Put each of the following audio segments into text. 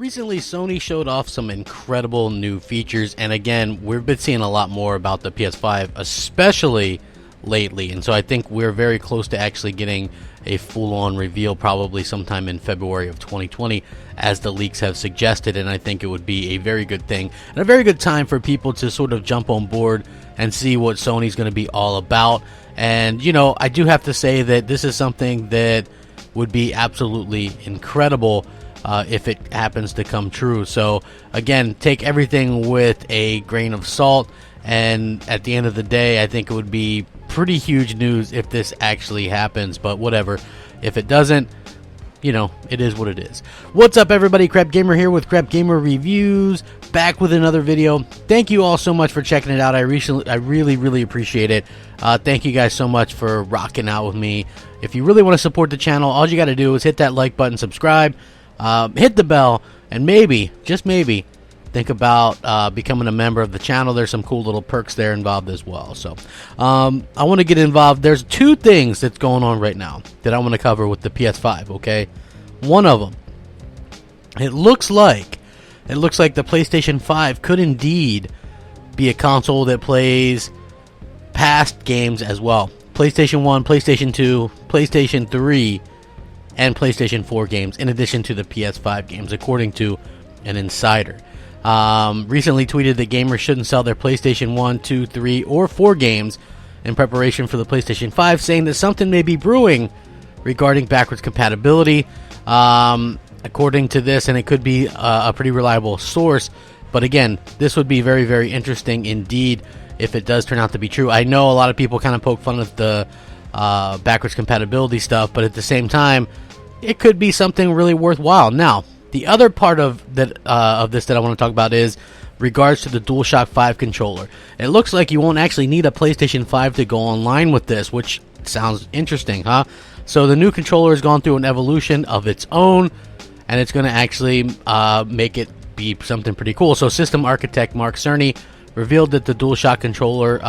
Recently, Sony showed off some incredible new features, and again, we've been seeing a lot more about the PS5, especially lately, and so I think we're very close to actually getting a full-on reveal probably sometime in February of 2020, as the leaks have suggested, and I think it would be a very good thing and a very good time for people to sort of jump on board and see what Sony's going to be all about. And, you know, I do have to say that this is something that would be absolutely incredible if it happens to come true. So again, take everything with a grain of salt, and at the end of the day, I think it would be pretty huge news if this actually happens, but whatever. If it doesn't, you know, it is what it is. What's up, everybody? Crapgamer here with Crapgamer Reviews, back with another video. Thank you all so much for checking it out. I really appreciate it. Thank you guys so much for rocking out with me. If you really want to support the channel, all you got to do is hit that like button, subscribe, hit the bell, and maybe, just maybe, think about becoming a member of the channel. There's some cool little perks there involved as well. So I want to get involved. There's two things that's going on right now that I want to cover with the PS5, okay? One of them, it looks like the PlayStation 5 could indeed be a console that plays past games as well. PlayStation 1, PlayStation 2, PlayStation 3, and PlayStation 4 games, in addition to the PS5 games, according to an insider. Recently tweeted that gamers shouldn't sell their PlayStation 1, 2, 3, or 4 games in preparation for the PlayStation 5, saying that something may be brewing regarding backwards compatibility. According to this, and it could be a pretty reliable source, but again, this would be very interesting indeed if it does turn out to be true. I know a lot of people kind of poke fun at the backwards compatibility stuff, but at the same time, it could be something really worthwhile. Now, the other part of this that I want to talk about is regards to the DualShock 5 controller. It looks like you won't actually need a PlayStation 5 to go online with this, which sounds interesting, huh? So the new controller has gone through an evolution of its own, and it's going to actually make it be something pretty cool. So system architect Mark Cerny revealed that the DualShock controller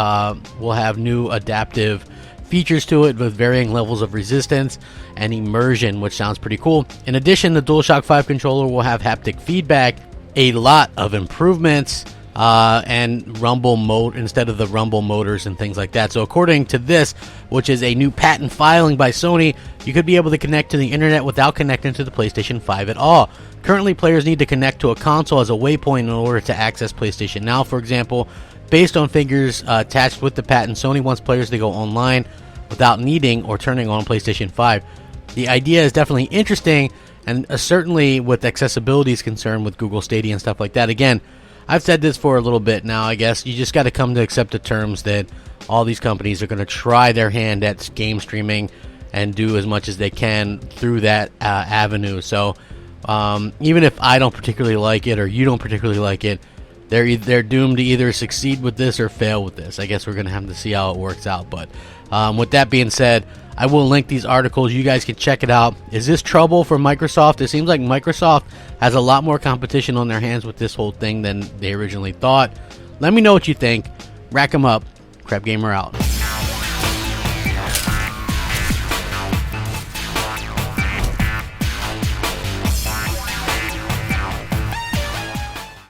will have new adaptive features to it with varying levels of resistance and immersion, which sounds pretty cool. In addition, the DualShock 5 controller will have haptic feedback, a lot of improvements, and rumble mode instead of the rumble motors and things like that. So according to this, which is a new patent filing by Sony, you could be able to connect to the internet without connecting to the PlayStation 5 at all. Currently, players need to connect to a console as a waypoint in order to access PlayStation Now, for example. Based on figures attached with the patent, Sony wants players to go online without needing or turning on PlayStation 5. The idea is definitely interesting, and certainly with accessibility is concerned with Google Stadia and stuff like that. Again, I've said this for a little bit now. I guess you just got to come to accept the terms that all these companies are going to try their hand at game streaming and do as much as they can through that avenue. So even if I don't particularly like it or you don't particularly like it, they're doomed to either succeed with this or fail with this. I guess we're going to have to see how it works out. But with that being said, I will link these articles. You guys can check it out. Is this trouble for Microsoft? It seems like Microsoft has a lot more competition on their hands with this whole thing than they originally thought. Let me know what you think. Rack 'em up. Crapgamer out.